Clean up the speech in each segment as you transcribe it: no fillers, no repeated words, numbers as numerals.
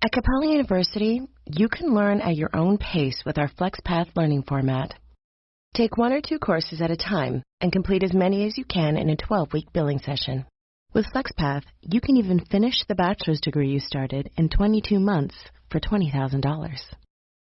At Capella University, you can learn at your own pace with our FlexPath learning format. Take 1 or 2 courses at a time and complete as many as you can in a 12-week billing session. With FlexPath, you can even finish the bachelor's degree you started in 22 months for $20,000.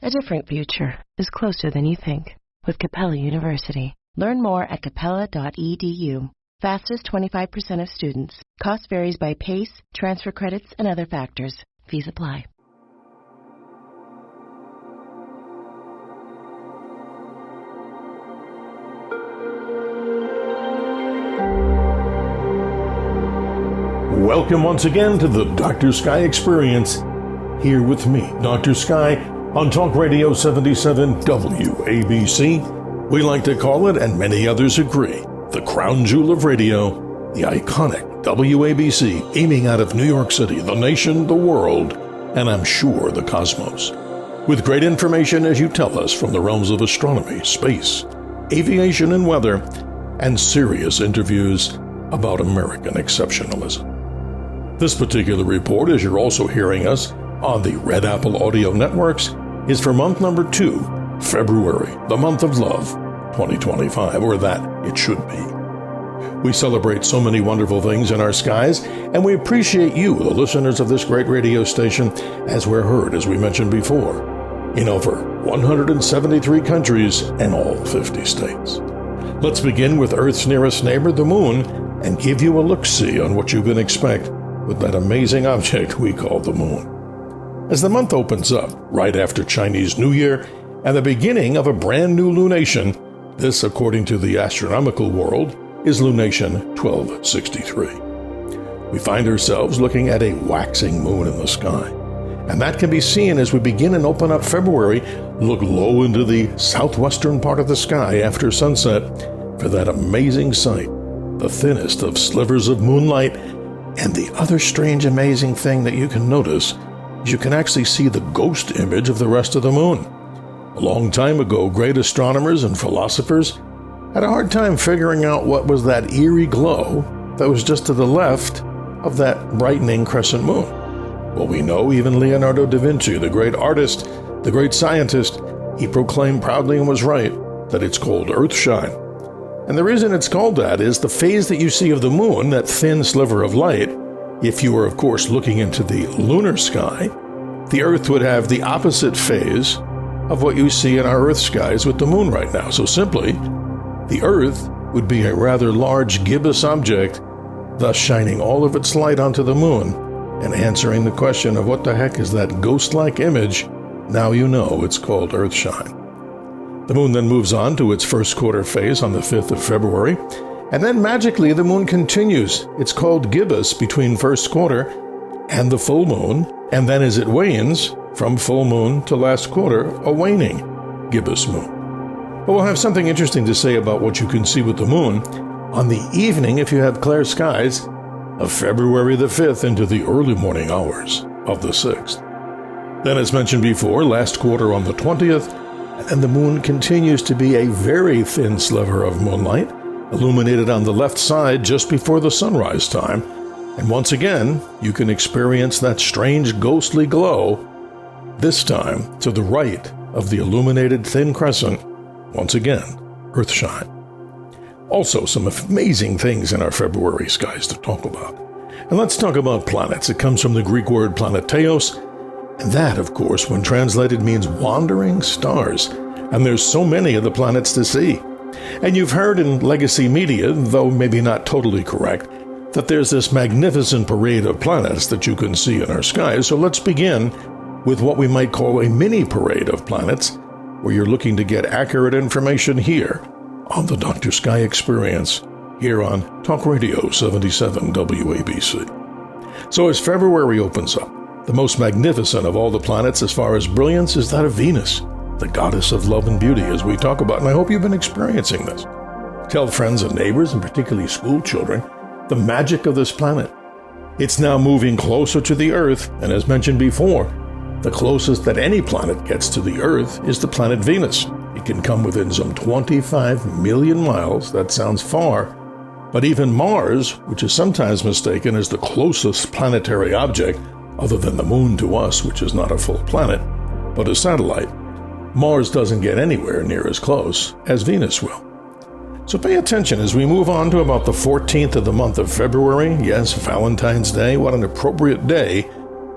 A different future is closer than you think with Capella University. Learn more at capella.edu. Fastest 25% of students. Cost varies by pace, transfer credits, and other factors. Fees apply. Welcome once again to the Dr. Sky Experience. Here with me, Dr. Sky, on Talk Radio 77 WABC. We like to call it, and many others agree, the crown jewel of radio, the iconic WABC, aiming out of New York City, the nation, the world, and I'm sure the cosmos. With great information, as you tell us, from the realms of astronomy, space, aviation, and weather, and serious interviews about American exceptionalism. This particular report, as you're also hearing us on the Red Apple Audio Networks, is for month number 2, February, the month of love, 2025, or that it should be. We celebrate so many wonderful things in our skies, and we appreciate you, the listeners of this great radio station, as we're heard, as we mentioned before, in over 173 countries and all 50 states. Let's begin with Earth's nearest neighbor, the moon, and give you a look-see on what you can expect with that amazing object we call the moon. As the month opens up, right after Chinese New Year and the beginning of a brand new lunation, this, according to the astronomical world, is lunation 1263. We find ourselves looking at a waxing moon in the sky, and that can be seen as we begin and open up February, look low into the southwestern part of the sky after sunset for that amazing sight, the thinnest of slivers of moonlight. And the other strange, amazing thing that you can notice is you can actually see the ghost image of the rest of the moon. A long time ago, great astronomers and philosophers had a hard time figuring out what was that eerie glow that was just to the left of that brightening crescent moon. Well, we know even Leonardo da Vinci, the great artist, the great scientist, he proclaimed proudly and was right that it's called Earthshine. And the reason it's called that is the phase that you see of the moon, that thin sliver of light, if you were, of course, looking into the lunar sky, the Earth would have the opposite phase of what you see in our Earth skies with the moon right now. So simply, the Earth would be a rather large gibbous object, thus shining all of its light onto the moon and answering the question of what the heck is that ghost-like image. Now you know it's called Earthshine. The moon then moves on to its first quarter phase on the 5th of February, and then magically the moon continues. It's called gibbous between first quarter and the full moon, and then as it wanes, from full moon to last quarter, a waning gibbous moon. But we'll have something interesting to say about what you can see with the moon on the evening, if you have clear skies, of February the 5th into the early morning hours of the 6th. Then, as mentioned before, last quarter on the 20th, and the moon continues to be a very thin sliver of moonlight, illuminated on the left side just before the sunrise time. And once again, you can experience that strange ghostly glow, this time to the right of the illuminated thin crescent, once again, Earthshine. Also, some amazing things in our February skies to talk about. And let's talk about planets. It comes from the Greek word planeteos, and that, of course, when translated, means wandering stars. And there's so many of the planets to see. And you've heard in legacy media, though maybe not totally correct, that there's this magnificent parade of planets that you can see in our skies. So let's begin with what we might call a mini parade of planets, where you're looking to get accurate information here on the Dr. Sky Experience, here on Talk Radio 77 WABC. So as February opens up, the most magnificent of all the planets as far as brilliance is that of Venus, the goddess of love and beauty, as we talk about, and I hope you've been experiencing this. Tell friends and neighbors, and particularly school children, the magic of this planet. It's now moving closer to the Earth, and as mentioned before, the closest that any planet gets to the Earth is the planet Venus. It can come within some 25 million miles. That sounds far. But even Mars, which is sometimes mistaken as the closest planetary object, other than the moon to us, which is not a full planet, but a satellite, Mars doesn't get anywhere near as close as Venus will. So pay attention as we move on to about the 14th of the month of February. Yes, Valentine's Day. What an appropriate day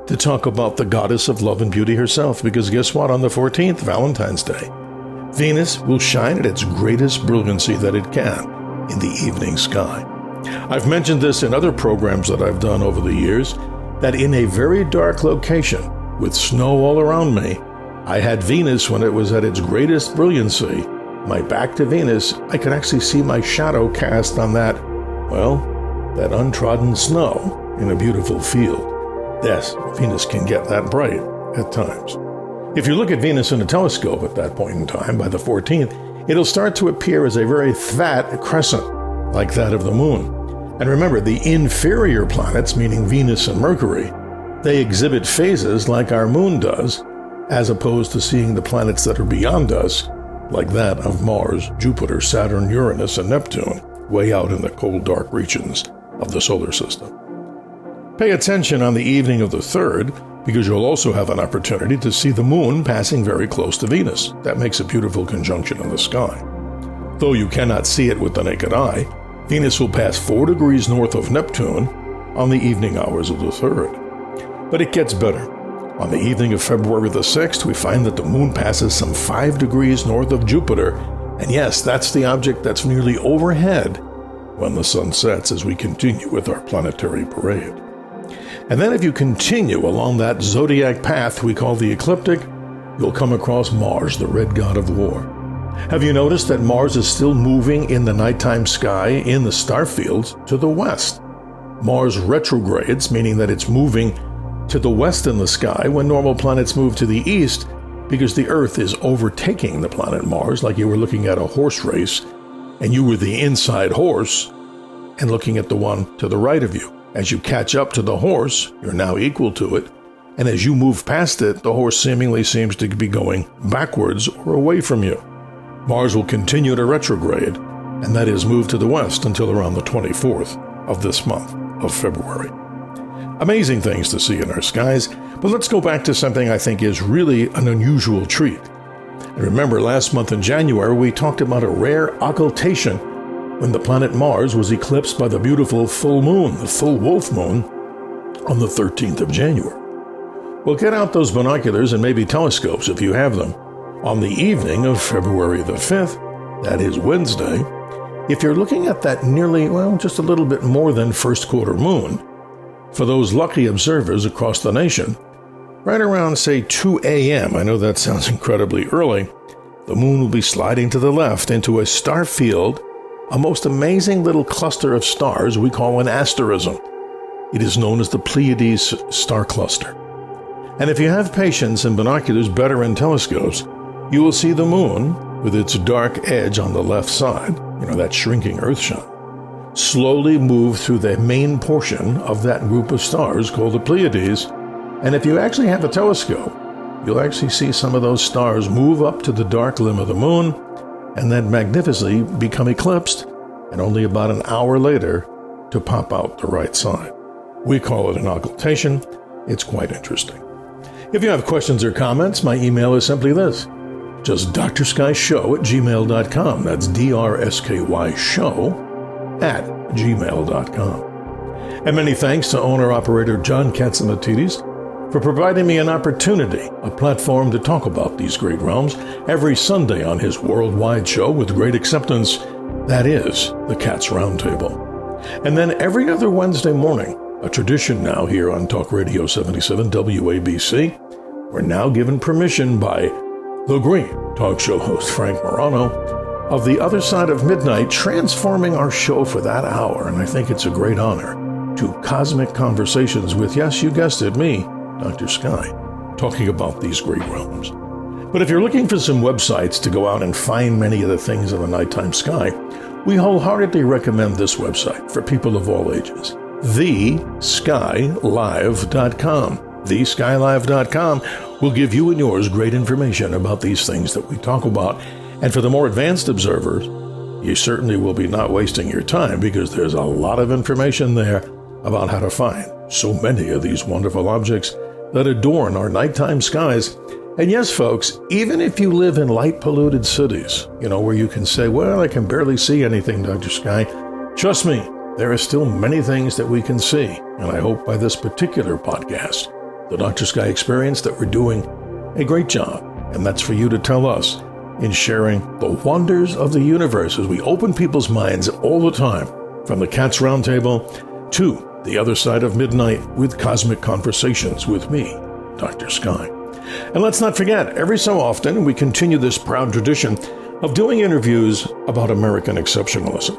to talk about the goddess of love and beauty herself, because guess what? On the 14th, Valentine's Day, Venus will shine at its greatest brilliancy that it can in the evening sky. I've mentioned this in other programs that I've done over the years, that in a very dark location with snow all around me, I had Venus when it was at its greatest brilliancy. My back to Venus, I could actually see my shadow cast on that untrodden snow in a beautiful field. Yes, Venus can get that bright at times. If you look at Venus in a telescope at that point in time, by the 14th, it'll start to appear as a very fat crescent, like that of the moon. And remember, the inferior planets, meaning Venus and Mercury, they exhibit phases like our moon does, as opposed to seeing the planets that are beyond us, like that of Mars, Jupiter, Saturn, Uranus, and Neptune, way out in the cold, dark regions of the solar system. Pay attention on the evening of the 3rd, because you'll also have an opportunity to see the moon passing very close to Venus. That makes a beautiful conjunction in the sky. Though you cannot see it with the naked eye, Venus will pass 4 degrees north of Neptune on the evening hours of the 3rd. But it gets better. On the evening of February the 6th, we find that the moon passes some 5 degrees north of Jupiter, and yes, that's the object that's nearly overhead when the sun sets as we continue with our planetary parade. And then if you continue along that zodiac path we call the ecliptic, you'll come across Mars, the red god of war. Have you noticed that Mars is still moving in the nighttime sky in the star fields to the west? Mars retrogrades, meaning that it's moving to the west in the sky when normal planets move to the east, because the Earth is overtaking the planet Mars, like you were looking at a horse race and you were the inside horse and looking at the one to the right of you. As you catch up to the horse, you're now equal to it, and as you move past it, the horse seemingly seems to be going backwards or away from you. Mars will continue to retrograde, and that is move to the west until around the 24th of this month of February. Amazing things to see in our skies, but let's go back to something I think is really an unusual treat. And remember, last month in January, we talked about a rare occultation when the planet Mars was eclipsed by the beautiful full moon, the full wolf moon, on the 13th of January. Well, get out those binoculars and maybe telescopes if you have them. On the evening of February the 5th, that is Wednesday, if you're looking at that nearly, just a little bit more than first quarter moon, for those lucky observers across the nation, right around, say, 2 a.m., I know that sounds incredibly early, the moon will be sliding to the left into a star field, a most amazing little cluster of stars we call an asterism. It is known as the Pleiades star cluster. And if you have patience and binoculars better in telescopes, you will see the moon, with its dark edge on the left side, that shrinking Earthshine, slowly move through the main portion of that group of stars called the Pleiades. And if you actually have a telescope, you'll actually see some of those stars move up to the dark limb of the moon and then magnificently become eclipsed, and only about an hour later to pop out the right side. We call it an occultation. It's quite interesting. If you have questions or comments, my email is simply this. Just drsky@gmail.com. That's DRSKY show@gmail.com. And many thanks to owner-operator John Katzimatidis for providing me an opportunity, a platform to talk about these great realms every Sunday on his worldwide show with great acceptance, that is, the Katz Roundtable. And then every other Wednesday morning, a tradition now here on Talk Radio 77 WABC, we're now given permission by the great talk show host Frank Morano of The Other Side of Midnight, transforming our show for that hour, and I think it's a great honor, to cosmic conversations with, yes, you guessed it, me, Dr. Sky, talking about these great realms. But if you're looking for some websites to go out and find many of the things in the nighttime sky, we wholeheartedly recommend this website for people of all ages, theskylive.com. Theskylive.com will give you and yours great information about these things that we talk about. And for the more advanced observers, you certainly will be not wasting your time, because there's a lot of information there about how to find So many of these wonderful objects that adorn our nighttime skies. And yes, folks, even if you live in light-polluted cities, where you can say, well, I can barely see anything, Dr. Sky, trust me, there are still many things that we can see. And I hope by this particular podcast, the Dr. Sky Experience, that we're doing a great job. And that's for you to tell us in sharing the wonders of the universe as we open people's minds all the time, from the Cat's Roundtable to the other side of midnight with Cosmic Conversations with me, Dr. Sky. And let's not forget, every so often we continue this proud tradition of doing interviews about American exceptionalism.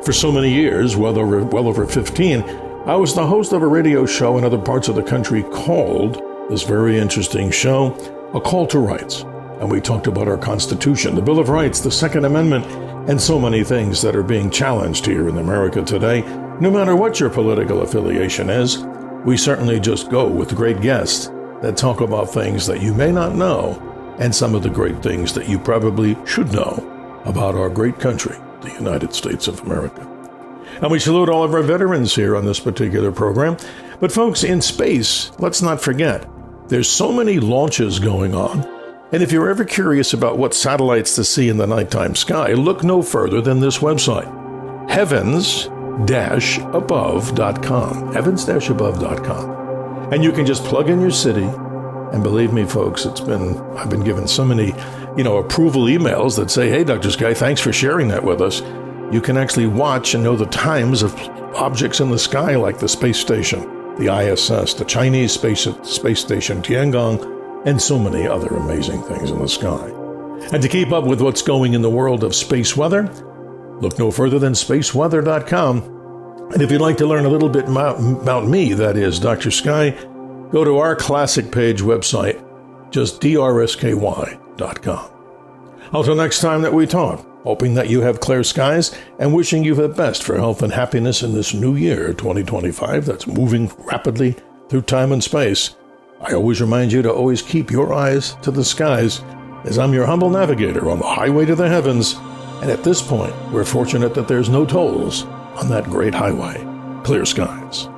For so many years, well over 15, I was the host of a radio show in other parts of the country called, this very interesting show, A Call to Rights. And we talked about our Constitution, the Bill of Rights, the Second Amendment, and so many things that are being challenged here in America today. No matter what your political affiliation is, we certainly just go with great guests that talk about things that you may not know and some of the great things that you probably should know about our great country, the United States of America. And we salute all of our veterans here on this particular program. But folks, in space, let's not forget, there's so many launches going on. And if you're ever curious about what satellites to see in the nighttime sky, look no further than this website, heavens-above.com, heavens-above.com. And you can just plug in your city. And believe me, folks, I've been given so many, approval emails that say, hey, Dr. Sky, thanks for sharing that with us. You can actually watch and know the times of objects in the sky like the space station, the ISS, the Chinese space station Tiangong, and so many other amazing things in the sky. And to keep up with what's going in the world of space weather, look no further than spaceweather.com. And if you'd like to learn a little bit about me, that is Dr. Sky, go to our classic page website, just drsky.com. Until next time that we talk, hoping that you have clear skies and wishing you the best for health and happiness in this new year, 2025, that's moving rapidly through time and space. I always remind you to always keep your eyes to the skies, as I'm your humble navigator on the highway to the heavens. And at this point, we're fortunate that there's no tolls on that great highway. Clear skies.